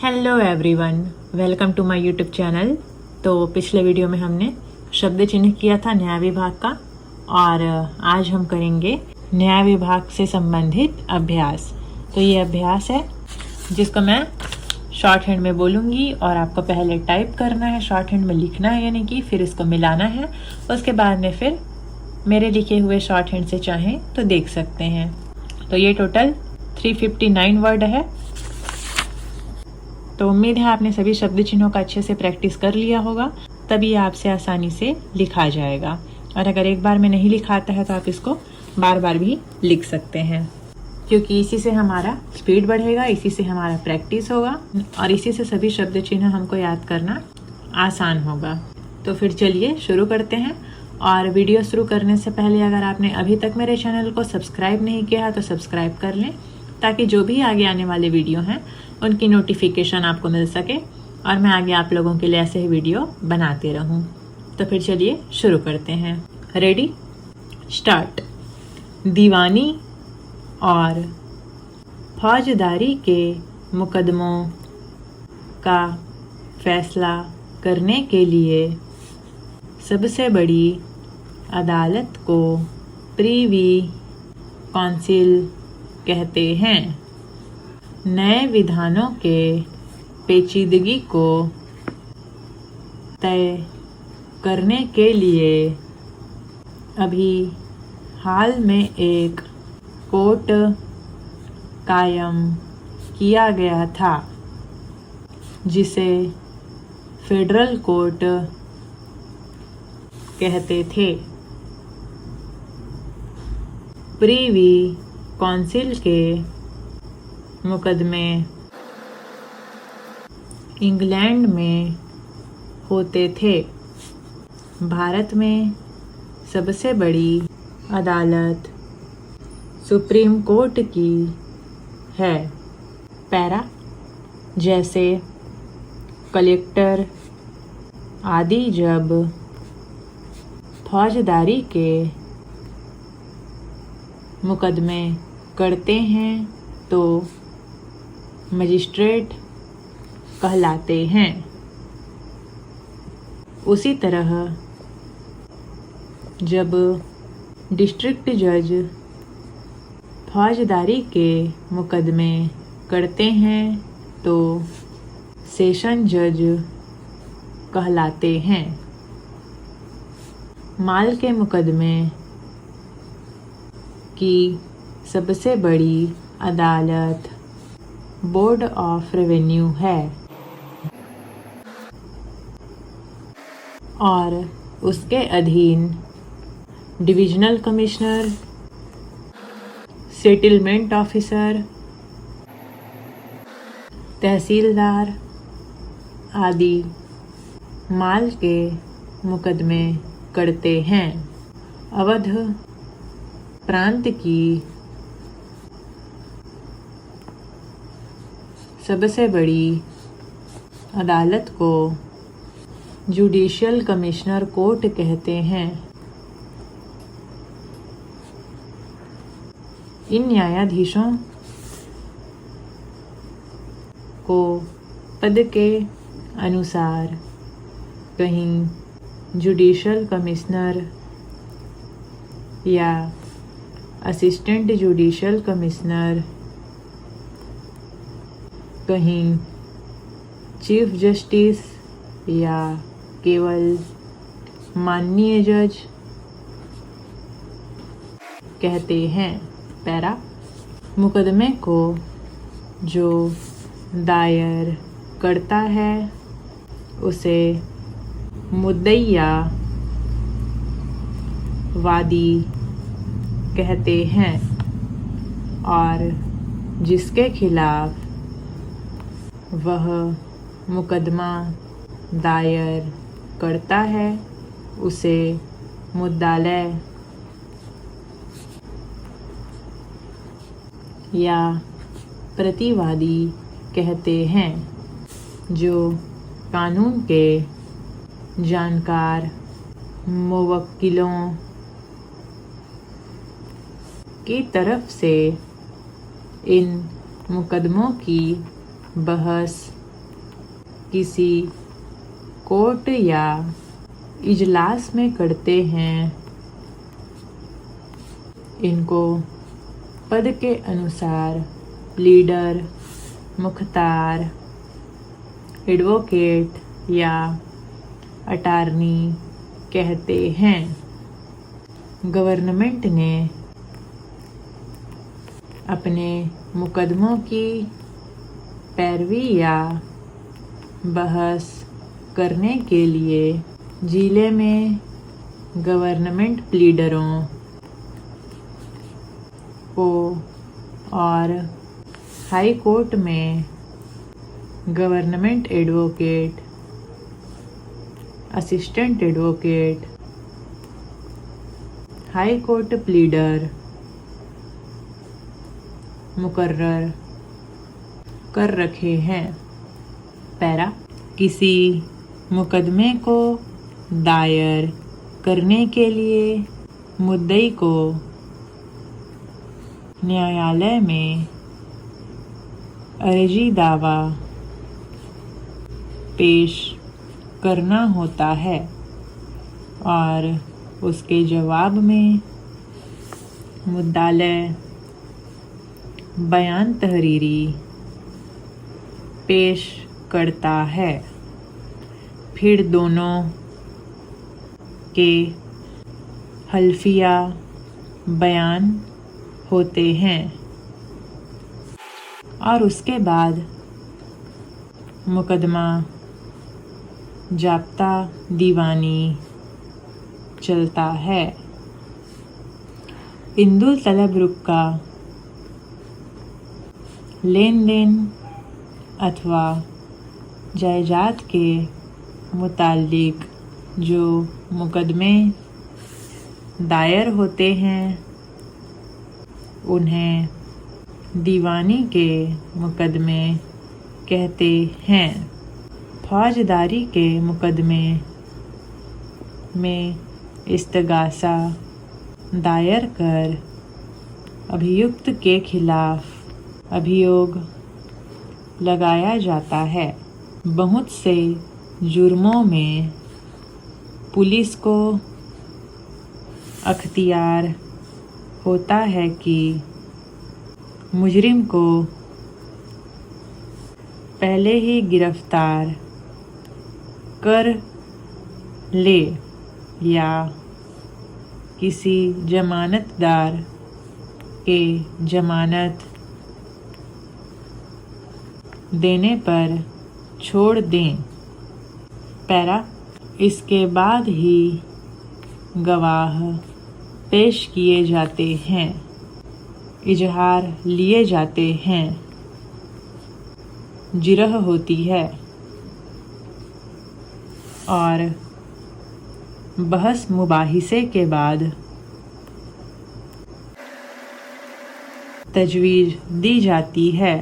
Hello everyone, welcome to my YouTube channel. तो पिछले video में हमने शब्द चिन्ह किया था न्याय विभाग का, और आज हम करेंगे न्याय विभाग से संबंधित अभ्यास। तो ये अभ्यास है जिसको मैं शॉर्ट हैंड में बोलूँगी और आपको पहले टाइप करना है, शॉर्ट हैंड में लिखना है, यानी कि फिर इसको मिलाना है। उसके बाद में फिर मेरे लिखे हुए शॉर्ट हैंड से चाहें तो देख सकते हैं। तो ये टोटल 359 वर्ड है। तो उम्मीद है आपने सभी शब्द चिन्हों का अच्छे से प्रैक्टिस कर लिया होगा, तभी आपसे आसानी से लिखा जाएगा। और अगर एक बार में नहीं लिखा आता है तो आप इसको बार बार भी लिख सकते हैं, क्योंकि इसी से हमारा स्पीड बढ़ेगा, इसी से हमारा प्रैक्टिस होगा और इसी से सभी शब्द चिन्ह हमको याद करना आसान होगा। तो फिर चलिए शुरू करते हैं। और वीडियो शुरू करने से पहले अगर आपने अभी तक मेरे चैनल को सब्सक्राइब नहीं किया है तो सब्सक्राइब कर लें, ताकि जो भी आगे आने वाले वीडियो हैं उनकी नोटिफिकेशन आपको मिल सके और मैं आगे आप लोगों के लिए ऐसे ही वीडियो बनाते रहूं। तो फिर चलिए शुरू करते हैं। Ready, start. दीवानी और फौजदारी के मुकदमों का फैसला करने के लिए सबसे बड़ी अदालत को प्रीवी काउंसिल कहते हैं। नए विधानों के पेचीदगी को तय करने के लिए अभी हाल में एक कोर्ट कायम किया गया था, जिसे फेडरल कोर्ट कहते थे। प्रीवी काउंसिल के मुकदमे इंग्लैंड में होते थे। भारत में सबसे बड़ी अदालत सुप्रीम कोर्ट की है। पैरा, जैसे कलेक्टर आदि जब फौजदारी के मुकदमे करते हैं तो मजिस्ट्रेट कहलाते हैं। उसी तरह जब डिस्ट्रिक्ट जज फौजदारी के मुकदमे करते हैं तो सेशन जज कहलाते हैं। माल के मुकदमे की सबसे बड़ी अदालत बोर्ड ऑफ रेवेन्यू है और उसके अधीन डिविजनल कमिश्नर, सेटलमेंट ऑफिसर, तहसीलदार आदि माल के मुकदमे करते हैं। अवध प्रांत की सबसे बड़ी अदालत को जुडिशियल कमिश्नर कोर्ट कहते हैं। इन न्यायाधीशों को पद के अनुसार कहीं जुडिशियल कमिश्नर या असिस्टेंट जुडिशियल कमिश्नर, कहीं चीफ जस्टिस या केवल माननीय जज कहते हैं। पैरा, मुकदमे को जो दायर करता है उसे मुद्दइया वादी कहते हैं और जिसके खिलाफ वह मुकदमा दायर करता है उसे मुद्दालय या प्रतिवादी कहते हैं। जो कानून के जानकार मुवक्किलों की तरफ से इन मुकदमों की बहस किसी कोर्ट या इजलास में करते हैं। इनको पद के अनुसार प्लीडर, मुख्तार, एडवोकेट या अटॉर्नी कहते हैं। गवर्नमेंट ने अपने मुकदमों की पैरवी या बहस करने के लिए जिले में गवर्नमेंट प्लीडरों को और हाई कोर्ट में government advocate, assistant advocate, high court pleader मुकर्रर कर रखे हैं। पैरा, किसी मुकदमे को दायर करने के लिए मुद्दई को न्यायालय में अर्जी दावा पेश करना होता है और उसके जवाब में मुद्दालय बयान तहरीरी पेश करता है। फिर दोनों के हल्फिया बयान होते हैं और उसके बाद मुकदमा जाब्ता दीवानी चलता है। इंदुल तलब रुक का लेन देन अथवा जायदाद के मुताल्लिक जो मुकदमे दायर होते हैं उन्हें दीवानी के मुकदमे कहते हैं। फौजदारी के मुकदमे में इस्तगासा दायर कर अभियुक्त के खिलाफ अभियोग लगाया जाता है। बहुत से जुर्मों में पुलिस को अख्तियार होता है कि मुजरिम को पहले ही गिरफ्तार कर ले या किसी जमानतदार के जमानत देने पर छोड़ दें। पैरा, इसके बाद ही गवाह पेश किए जाते हैं, इजहार लिए जाते हैं, जिरह होती है और बहस मुबाहिसे के बाद तजवीज़ दी जाती है।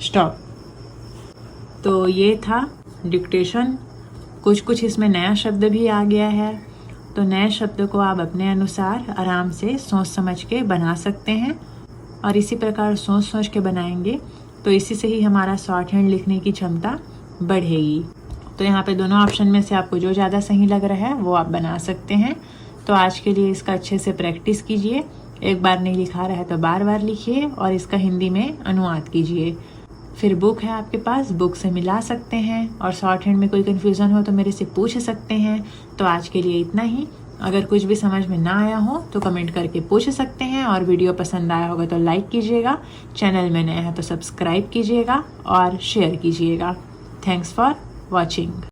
स्टॉप। तो ये था डिक्टेशन। कुछ इसमें नया शब्द भी आ गया है, तो नए शब्द को आप अपने अनुसार आराम से सोच समझ के बना सकते हैं और इसी प्रकार सोच के बनाएंगे तो इसी से ही हमारा शॉर्ट हैंड लिखने की क्षमता बढ़ेगी। तो यहाँ पे दोनों ऑप्शन में से आपको जो ज़्यादा सही लग रहा है वो आप बना सकते हैं। तो आज के लिए इसका अच्छे से प्रैक्टिस कीजिए। एक बार नहीं लिखा रहा है तो बार बार लिखिए और इसका हिंदी में अनुवाद कीजिए। फिर बुक है आपके पास, बुक से मिला सकते हैं और शॉर्ट हैंड में कोई कन्फ्यूज़न हो तो मेरे से पूछ सकते हैं। तो आज के लिए इतना ही। अगर कुछ भी समझ में ना आया हो तो कमेंट करके पूछ सकते हैं और वीडियो पसंद आया होगा तो लाइक कीजिएगा, चैनल में नया है तो सब्सक्राइब कीजिएगा और शेयर कीजिएगा। Thanks for watching.